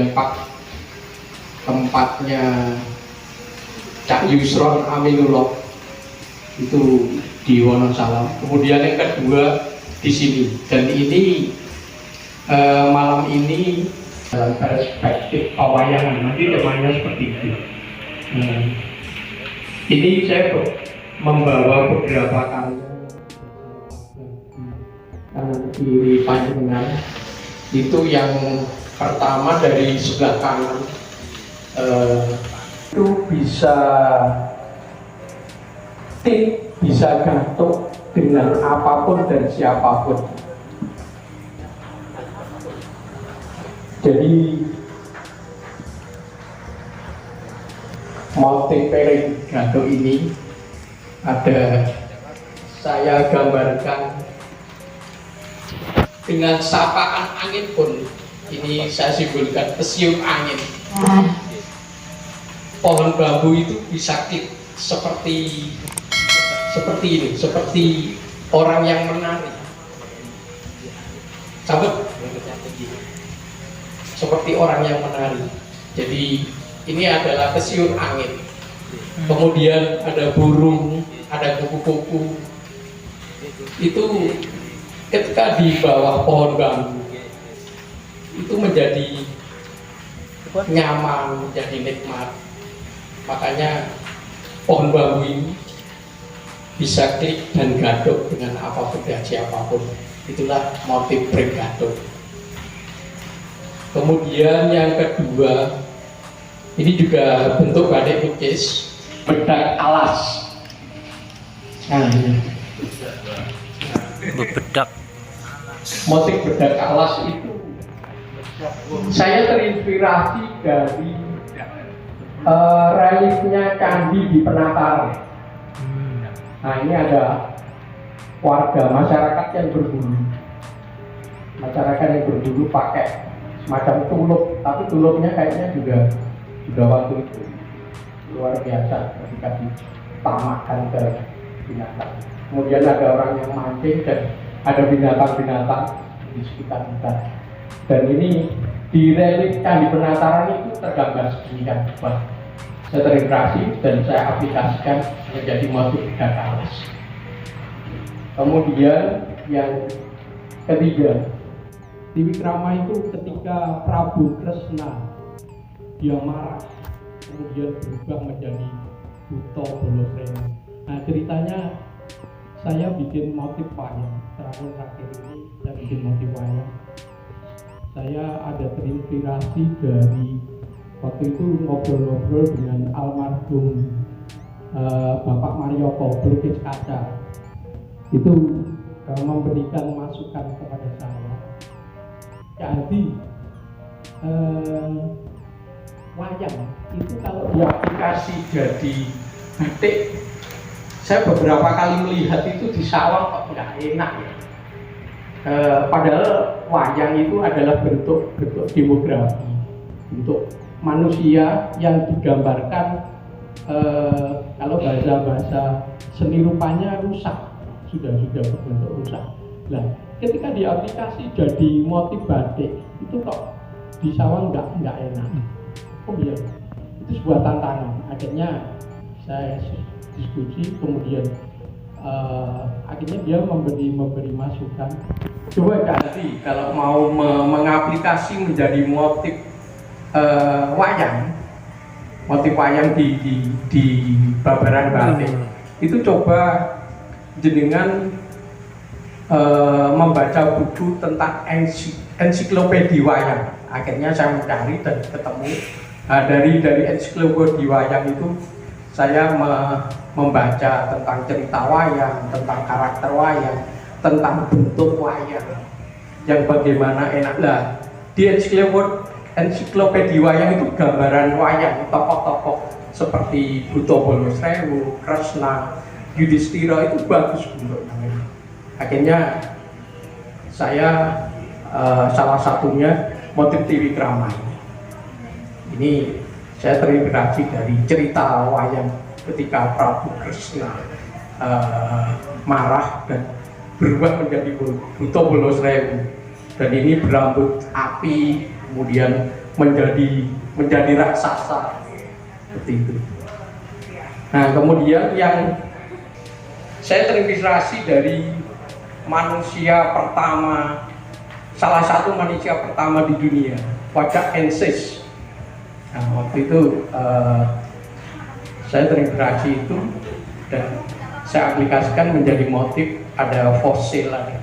kemudian tempatnya Cak Yusron Aminullah itu di Wonosalam. Kemudian yang kedua di sini, dan ini malam ini dalam perspektif pewayangan, nanti temanya seperti itu. Ini saya membawa beberapa karya kanan kiri panjenengan. Itu yang pertama dari sebelah kanan, itu bisa bisa gantung dengan apapun dan siapapun. Jadi motif Perigato ini ada, saya gambarkan dengan sapaan angin pun, ini saya simbolkan pesiun angin. Pohon bambu itu bisa seperti ini, seperti orang yang menari. Sambut, seperti orang yang menari. Jadi ini adalah pesiun angin. Kemudian ada burung, ada kupu-kupu. Itu ketika di bawah pohon bambu itu menjadi nyaman, menjadi nikmat. Makanya pohon bambu ini bisa klik dan gadok dengan apapun dan siapapun. Itulah motif Perigato. Kemudian yang kedua, ini juga bentuk batik lukis bedak alas. Nah, bedak. Motif bedak alas itu saya terinspirasi dari reliefnya candi di Penataran. Nah, ini ada warga masyarakat yang berbulu. Masyarakat yang berbulu pakai semacam tulup, tapi tulupnya kayaknya juga waktu itu luar biasa ketika ditamakan ke binatang. Kemudian ada orang yang mancing dan ada binatang-binatang di sekitar kita. Dan ini di relief Candi Penataran itu tergambar sedemikian rupa. Saya terinspirasi dan saya aplikasikan menjadi motif bedak alas. Kemudian yang ketiga, di Wikrama itu ketika Prabu Kresna dia marah, kemudian berubah menjadi Buto Bolosrenu. Nah, ceritanya saya bikin motif wayang. Terakhir ini saya bikin motif wayang. Saya ada terinspirasi dari waktu itu ngobrol-ngobrol dengan almarhum Bapak Marioko, pelukis kaca. Itu memberikan masukan kepada saya. Jadi wayang itu kalau diaplikasi jadi batik, saya beberapa kali melihat itu di sawah kok nggak enak ya. Padahal wayang itu adalah bentuk demografi, bentuk manusia yang digambarkan, kalau bahasa seni rupanya rusak, sudah berbentuk rusak. Nah, ketika diaplikasi jadi motif batik itu kok di sawah nggak enak. Oh iya, itu sebuah tantangan. Akhirnya saya diskusi, kemudian akhirnya dia memberi masukan. Coba ganti kalau mau mengaplikasi menjadi motif wayang, motif wayang di babaran batik. Itu coba jenengan membaca buku tentang ensiklopedia wayang. Akhirnya saya mencari dan ketemu. Dari ensiklopedia wayang itu saya membaca tentang cerita wayang, tentang karakter wayang, tentang bentuk wayang yang bagaimana enaklah. Di ensiklopedia wayang itu gambaran wayang, tokoh-tokoh seperti Buto Bolosrenu, Kresna, Yudhistira itu bagus bentuknya. Akhirnya saya salah satunya motif Triwikrama. Ini saya terinspirasi dari cerita wayang ketika Prabu Kresna marah dan berubah menjadi Buto Bolosrenu. Dan ini berambut api, kemudian menjadi raksasa seperti itu. Nah, kemudian yang saya terinspirasi dari manusia pertama, salah satu manusia pertama di dunia, wajah Ensis. Nah, waktu itu saya terinspirasi itu dan saya aplikasikan menjadi motif, ada fosil lagi.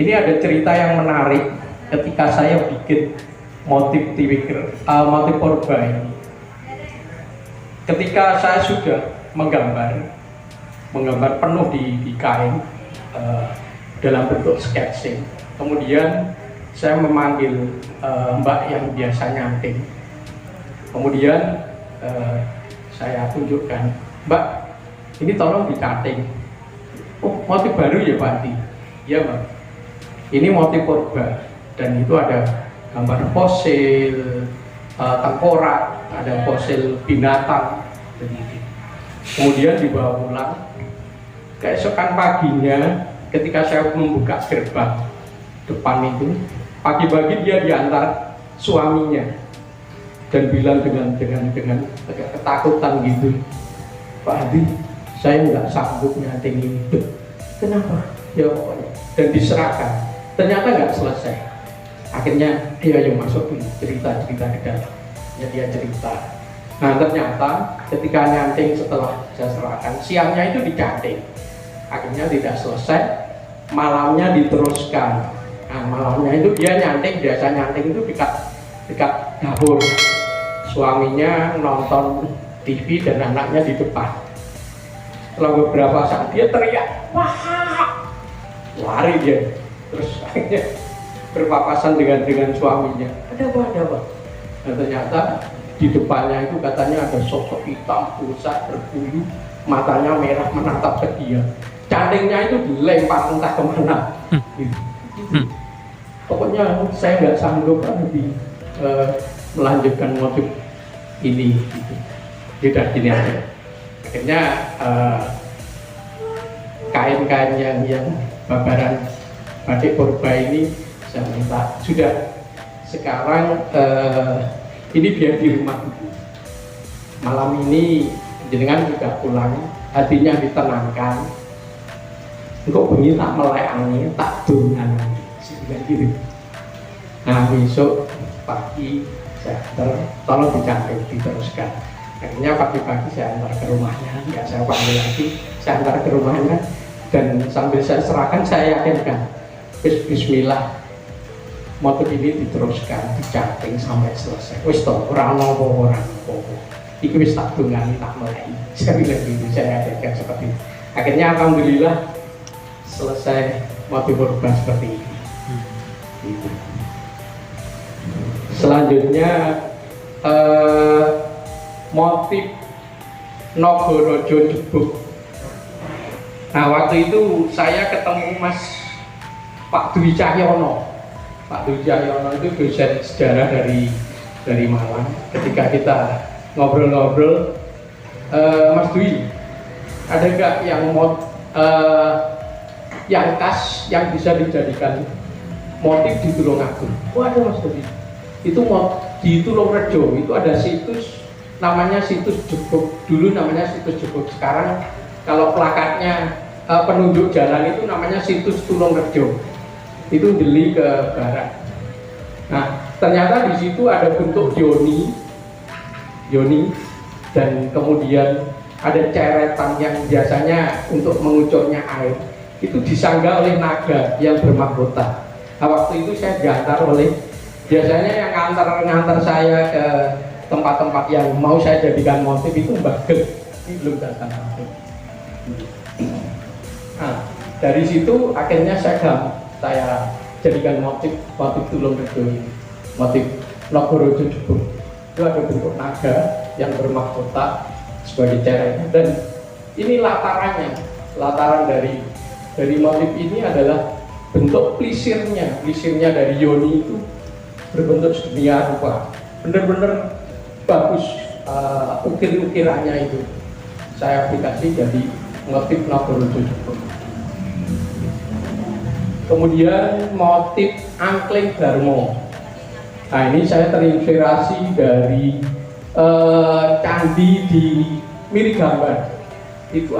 Ini ada cerita yang menarik ketika saya bikin motif motif purba ini. Ketika saya sudah menggambar penuh di kain dalam bentuk sketching, kemudian saya memanggil mbak yang biasa nyanting. Kemudian saya tunjukkan, mbak, ini tolong di-cutting. Oh, motif baru ya Pak Adi? Iya Mbak, ini motif purba dan itu ada gambar fosil tengkorak, ada fosil binatang begitu. Kemudian dibawa pulang. Keesokan paginya ketika saya membuka gerbang depan itu, pagi-pagi dia diantar suaminya dan bilang dengan agak ketakutan gitu, Pak Adi, saya nggak sanggup nyanting ini. Kenapa? Ya pokoknya. Dan diserahkan. Ternyata nggak selesai. Akhirnya dia yang masuk cerita ke dalam. Ya, dia cerita. Nah, ternyata ketika nyanting setelah saya serahkan, siangnya itu dicanting. Akhirnya tidak selesai. Malamnya diteruskan. Nah, malamnya itu dia nyanting, biasa nyanting itu dekat dapur. Suaminya nonton TV dan anaknya di depan. Setelah beberapa saat dia teriak, wah, lari dia, terus akhirnya berpapasan dengan suaminya. Ada apa? Dan ternyata di depannya itu katanya ada sosok hitam, pusat, berbulu, matanya merah menatap ke dia. Cantingnya itu dilempar entah kemana. Gitu. Pokoknya saya nggak sanggup lebih melanjutkan motif ini. Gitu. Tidak gini aja. Akhirnya kain-kain yang babaran batik purba ini saya minta sudah sekarang ini biar di rumah. Malam ini jenengan juga pulang, hatinya ditenangkan. Engkau bunyi tak meleangi, tak dungan gitu. Nah, besok pagi saya tolong dicantik diteruskan. Akhirnya pagi-pagi saya antar ke rumahnya, nggak saya panggil lagi, saya antar ke rumahnya dan sambil saya serahkan saya yakinkan, bismillah, motif ini diteruskan, dicanting sampai selesai. Wis toh, orang nopo. Iki wis tak dungani tak mulai. Saya bilang gitu, saya yakinkan seperti itu. Akhirnya alhamdulillah selesai motif purba seperti ini. Gitu. Selanjutnya motif Nagaraja Jebuk. Nah, waktu itu saya ketemu Pak Dwi Cahyono. Pak Dwi Cahyono itu dosen sejarah dari Malang. Ketika kita ngobrol-ngobrol, Mas Dwi, ada nggak yang khas yang bisa dijadikan motif di Tulungagung? Oh, ada Mas Dwi. Itu di Tulungrejo itu ada situs namanya situs Jebuk. Dulu namanya situs Jebuk. Sekarang kalau plakatnya penunjuk jalan itu namanya situs Tulungrejo. Itu jeli ke barat. Nah, ternyata di situ ada bentuk yoni dan kemudian ada ceretan yang biasanya untuk mengucurnya air. Itu disanggah oleh naga yang bermahkota. Nah, waktu itu saya diantar oleh, biasanya yang ngantar saya ke tempat-tempat yang mau saya jadikan motif itu Mbak Gel. Ini belum datang. Nah, dari situ akhirnya saya jadikan motif Tulungrejo ini, motif Nagaraja Jebuk. Itu ada bentuk naga yang bermahkota sebagai cereknya, dan ini lataran dari motif ini adalah bentuk plisirnya dari yoni itu berbentuk sedemikian rupa, benar-benar bagus. Ukir-ukirannya itu saya aplikasi jadi motif Nagaraja Jebuk. Kemudian motif Angkling Darmo. Nah ini saya terinspirasi dari candi di Mirip Gambar. Itu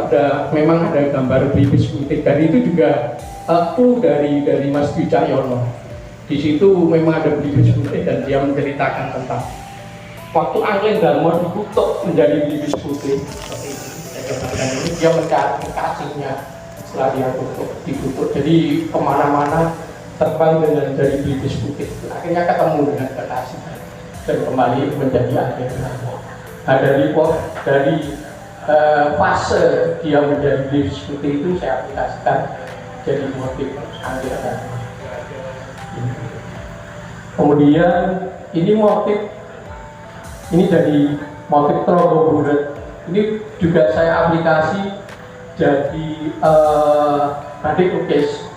memang ada gambar Belibis Putih, dan itu juga clue dari Mas Dwi Cahyono. Di situ memang ada Belibis Putih dan dia menceritakan tentang waktu Angling Darmo dikutuk menjadi Belibis Putih. Seperti itu. Dan ini dia mencari kekasihnya setelah dia dikutuk. Jadi kemana-mana terbang dengan dari Belibis Putih. Akhirnya ketemu dengan kekasihnya dan kembali menjadi Angling Darmo. Nah dari fase dia menjadi Belibis Putih itu saya aplikasikan jadi motif Angling Darmo. Kemudian ini jadi motif Trogo Buret. Ini juga saya aplikasi jadi batik lukis.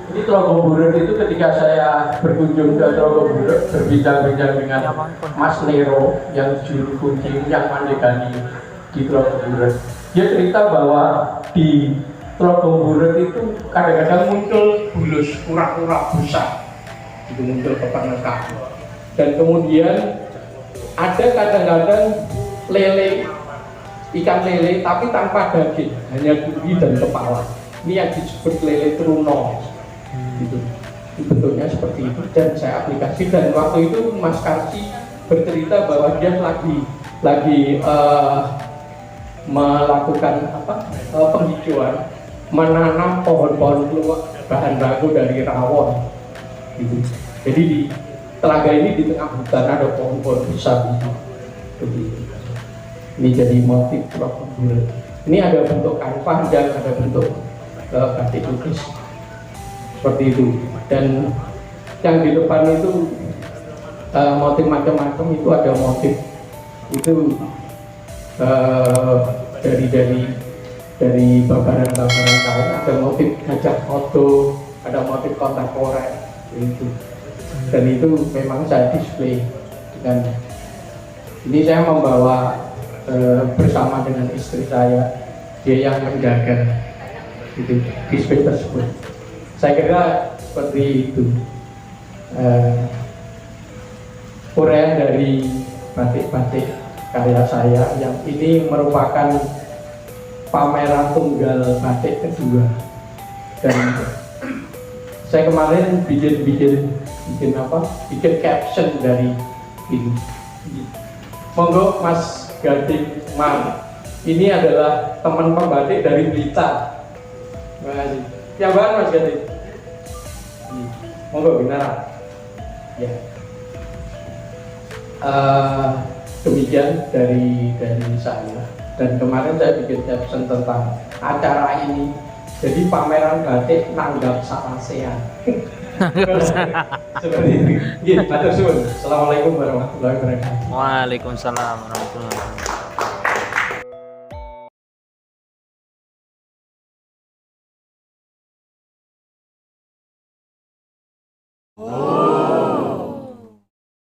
Ini Trogo Buret itu ketika saya berkunjung ke Trogo Buret, berbincang-bincang dengan Mas Nero yang juru kunci yang mandekani di Trogo Buret. Dia cerita bahwa di Trogo Buret itu kadang-kadang muncul bulus, kura-kura busa, itu muncul ke permukaan. Dan kemudian ada kadang-kadang ikan lele tapi tanpa daging, hanya duri dan kepala. Ini yang disebut lele truno. Gitu. Bentuknya seperti itu dan saya aplikasi. Dan waktu itu Mas Karsi bercerita bahwa dia lagi melakukan penghijauan, menanam pohon-pohon bahan baku dari rawon. Gitu. Jadi di telaga ini di tengah hutan ada pohon-pohon besar begitu. Ini jadi motif Trogo Buret. Ini ada bentuk kain panjang, ada bentuk batik lukis seperti itu. Dan yang di depan itu motif macam-macam, itu ada motif itu dari babaran-babaran kain, ada motif gajah foto, ada motif kontemporer itu. Dan itu memang saya display dengan ini. Saya membawa bersama dengan istri saya, dia yang menjaga itu display tersebut. Saya kira seperti itu uraian dari batik-batik karya saya yang ini merupakan pameran tunggal batik kedua. Dan saya kemarin bikin caption dari ini. Monggo Mas Gading Mam, ini adalah teman pembatik dari Blitar. Terima kasih. Yang bahan Mas Gading. Monggo benar. Ya. Demikian dari saya. Dan kemarin saya bikin caption tentang acara ini. Jadi pameran batik nanggap sarasean. Seperti itu. Nggih, matur suwun. Assalamualaikum warahmatullahi wabarakatuh. Waalaikumsalam warahmatullahi wabarakatuh.